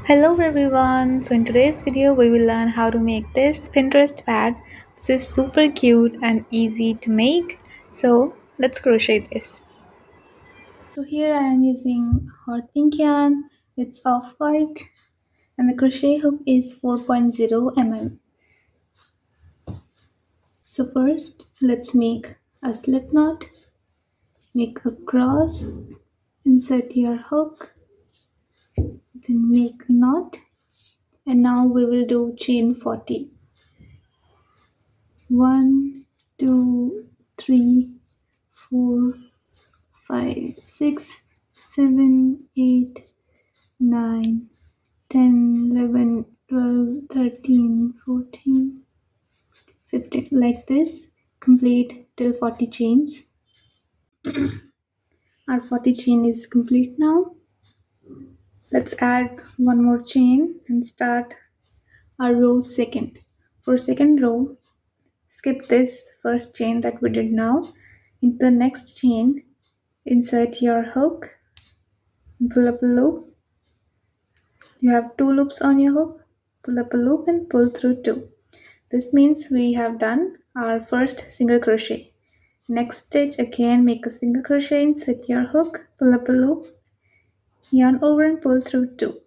Hello everyone. So in today's video we will learn how to make this Pinterest bag. This is super cute and easy to make. So let's crochet this. So here I am using hot pink yarn. It's off-white and the crochet hook is 4.0 mm. So first let's make a slip knot. Make a cross. Insert your hook. Then make a knot. And now we will do chain 40. 1, 2, 3, 4, 5, 6, 7, 8, 9, 10, 11, 12, 13, 14, 15. Like this, complete till 40 chains. Our 40 chain is complete now. Let's add one more chain and start our row second. For second row, skip this first chain that we did now. Into the next chain, insert your hook, pull up a loop. You have 2 loops on your hook. Pull up a loop and pull through 2. This means we have done our first single crochet. Next stitch, again make a single crochet, insert your hook, pull up a loop, yarn over and pull through 2.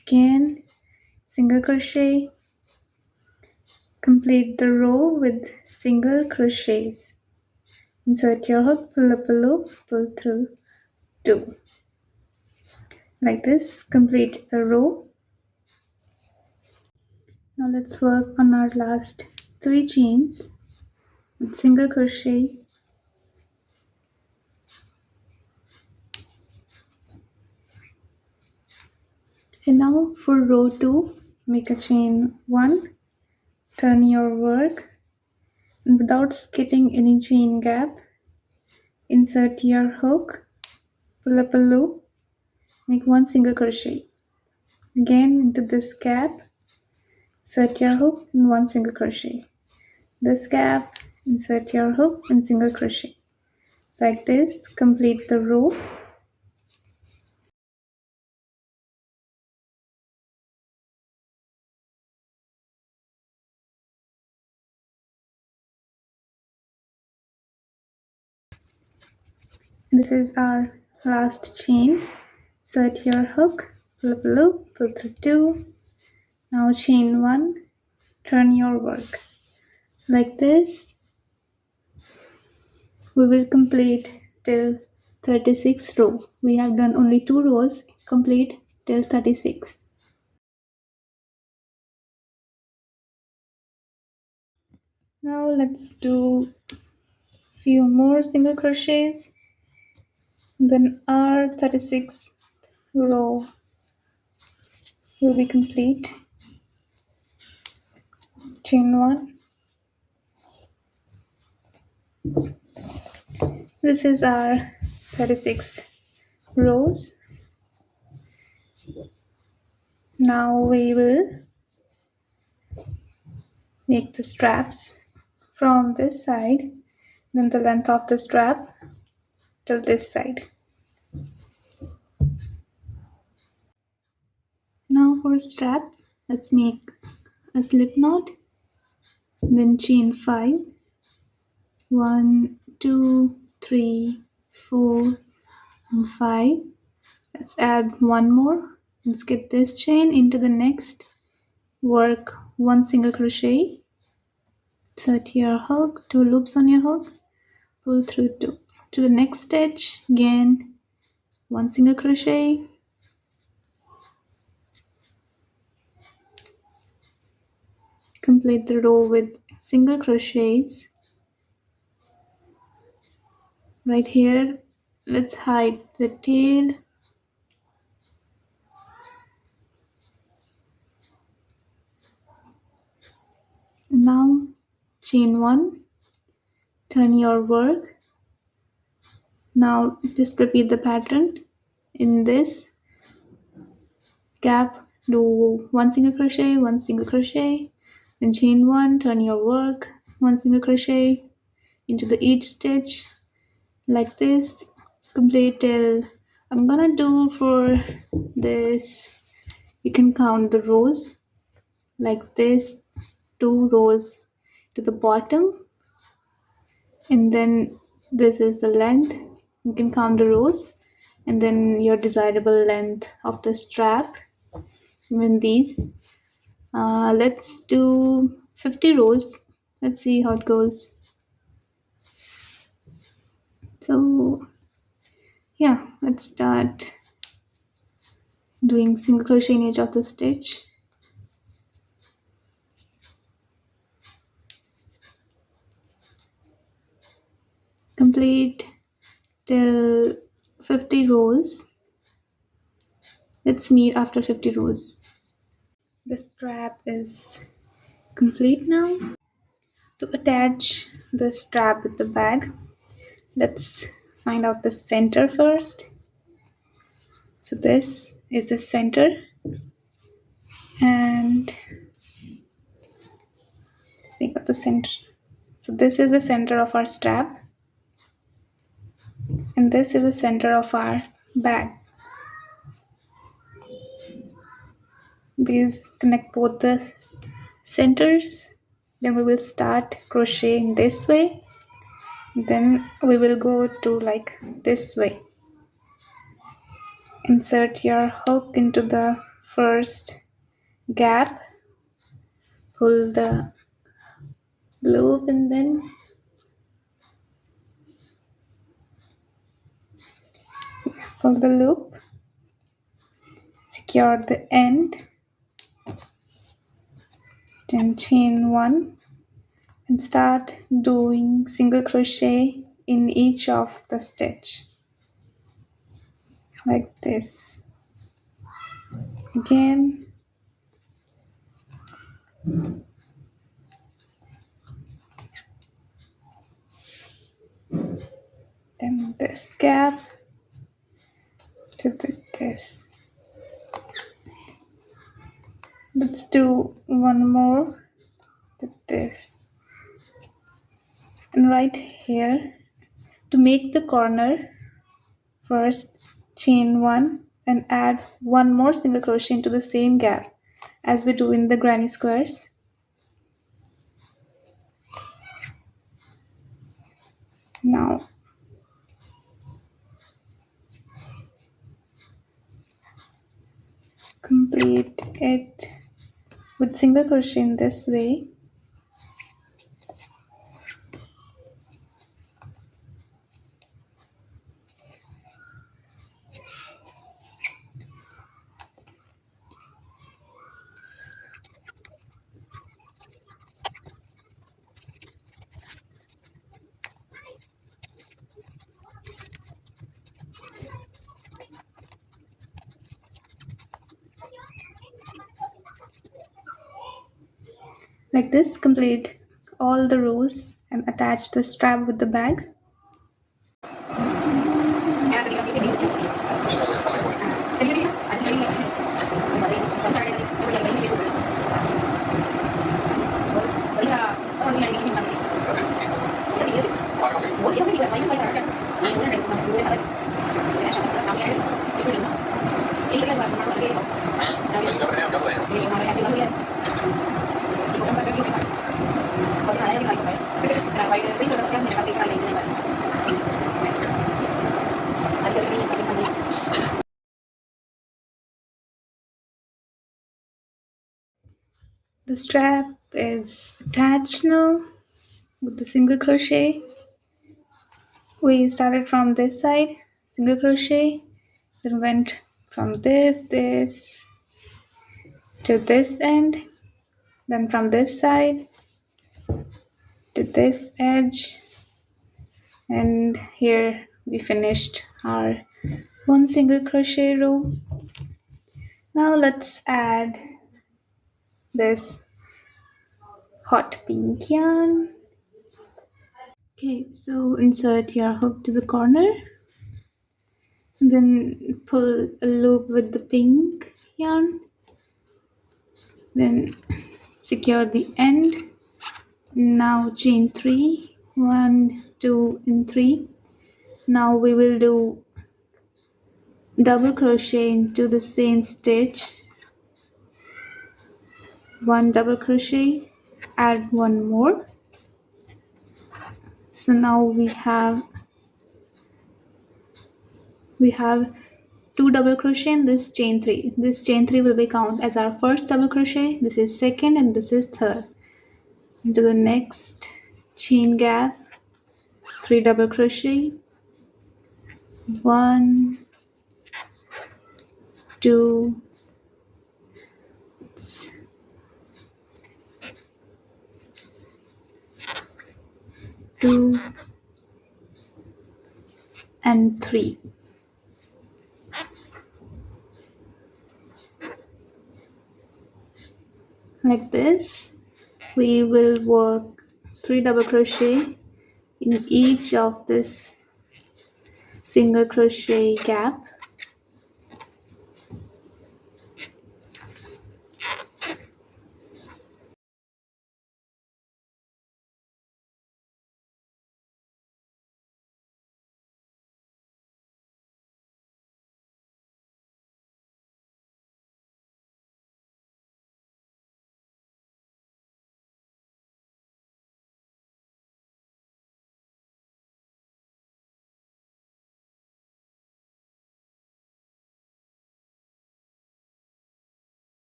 Again single crochet. Complete the row with single crochets. Insert your hook, pull up a loop, pull through 2. Like this, complete the row. Now let's work on our last 3 chains with single crochet. And now for row 2, make a chain 1, turn your work, and without skipping any chain gap, insert your hook, pull up a loop, make 1 single crochet. Again into this gap, insert your hook and 1 single crochet. This gap, insert your hook and single crochet. Like this, complete the row. This is our last chain. Insert your hook, pull up a loop, pull through 2. Now chain 1, turn your work. Like this, we will complete till 36 row. We have done only 2 rows, complete till 36. Now let's do few more single crochets. Then our 36th row will be complete. Chain 1. This is our 36 rows. Now we will make the straps from this side, then the length of the strap till this side. Now for strap, let's make a slip knot, then chain 5. 1, 2, 3, 4, and 5. Let's add one more and skip this chain into the next. Work 1 single crochet. Insert your hook, 2 loops on your hook, pull through 2. To the next stitch, again 1 single crochet. Complete the row with single crochets. Right here, let's hide the tail. Now chain 1, turn your work. Now just repeat the pattern. In this gap, do 1 single crochet, 1 single crochet, then chain 1, turn your work, 1 single crochet into the each stitch. Like this, complete till I'm gonna do for this You can count the rows like this, 2 rows to the bottom, and then this is the length. You can count the rows, and then your desirable length of the strap. Even these. Let's do 50 rows. Let's see how it goes. So yeah, let's start doing single crochet in each of the stitch. Complete till 50 rows. Let's meet after 50 rows. The strap is complete now. To attach the strap with the bag, let's find out the center first. So this is the center, and let's make up the center. So this is the center of our strap, and this is the center of our bag. These connect both the centers. Then we will start crocheting this way, then we will go to like this way. Insert your hook into the first gap, pull the loop, and then pull the loop, secure the end, then chain 1 and start doing single crochet in each of the stitch like this. Again, then this gap to this. Let's do one more to this. And right here, to make the corner, first chain 1 and add one more single crochet into the same gap as we do in the granny squares. Now complete it with single crochet in this way. Like this, complete all the rows and attach the strap with the bag. The strap is attached now with the single crochet. We started from this side, single crochet, then went from this to this end, then from this side to this edge, and here we finished our one single crochet row. Now let's add this hot pink yarn. Okay, so insert your hook to the corner, and then pull a loop with the pink yarn, then secure the end. Now chain 3, 1, 2 and 3. Now we will do double crochet into the same stitch one double crochet, add one more. So now we have two double crochet in this chain 3. This chain 3 will be count as our first double crochet, this is second, and this is third. Into the next chain gap, 3 double crochet, 1, 2, 2 and 3. Like this, we will work 3 double crochet in each of this single crochet gap.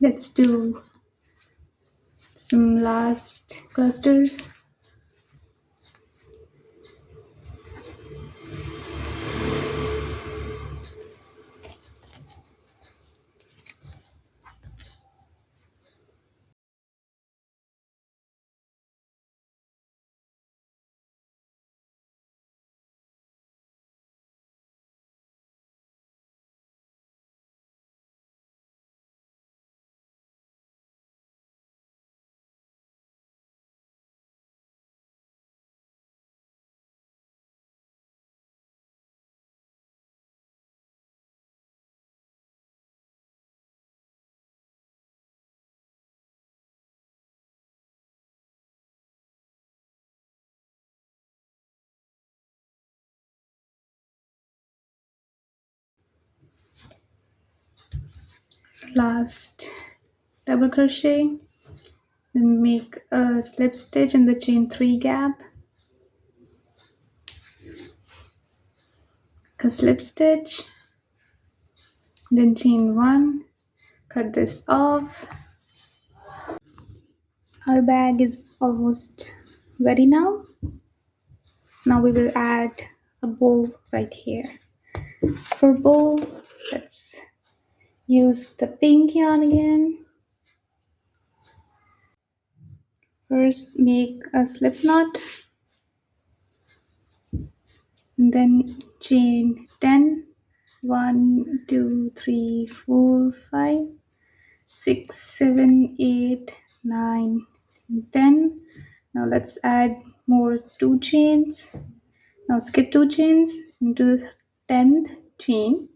Let's do some last clusters. Last double crochet, then make a slip stitch in the chain 3 gap, a slip stitch, then chain 1, cut this off. Our bag is almost ready now. Now we will add a bow right here. For bow, let's use the pink yarn again. First make a slip knot, and then chain 10, 1, 2, 3, 4, 5, 6, 7, 8, 9, 10. Now let's add more 2 chains. Now skip 2 chains into the 10th chain.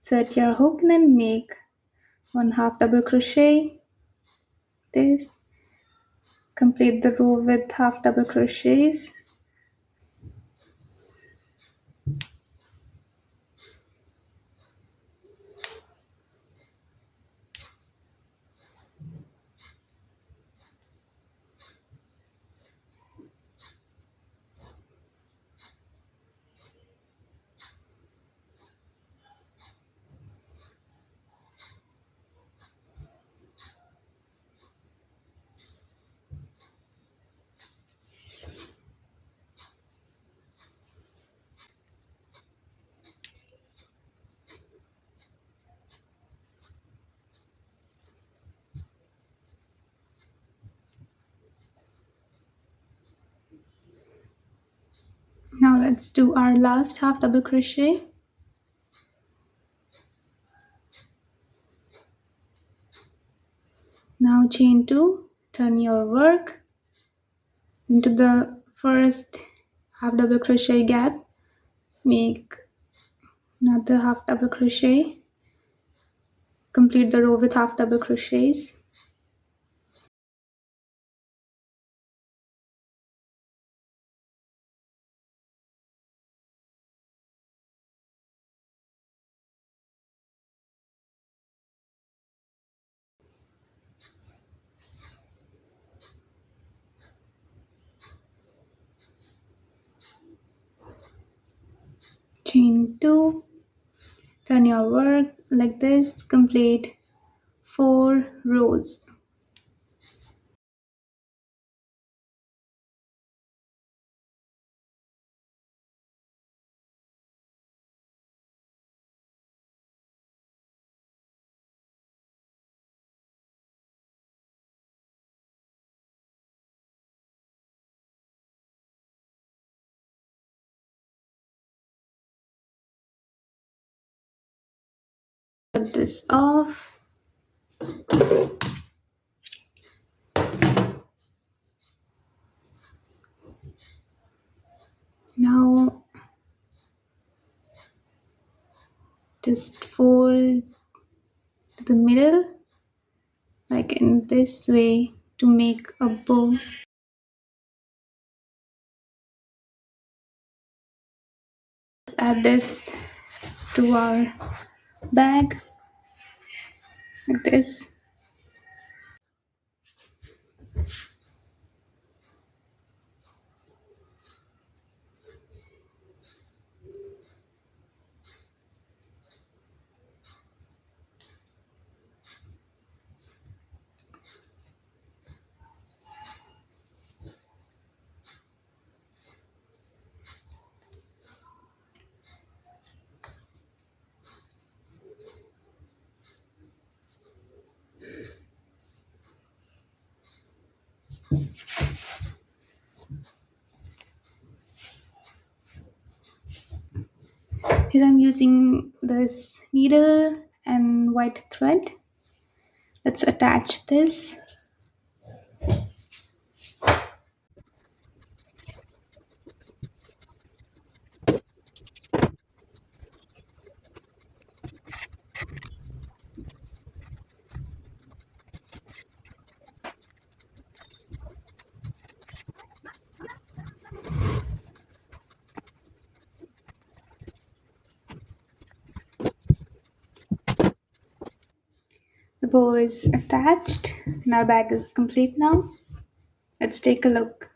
Set your hook and then make 1/2 double crochet. This. Complete the row with half double crochets. Now let's do our last half double crochet. Now chain 2, turn your work into the first half double crochet gap, make another half double crochet, complete the row with half double crochets. chain 2, turn your work like this, complete 4 rows. Cut this off. Now just fold to the middle like in this way to make a bow. Let's add this to our bag like this. Here I'm using this needle and white thread. Let's attach this. The bow is attached and our bag is complete now. Let's take a look.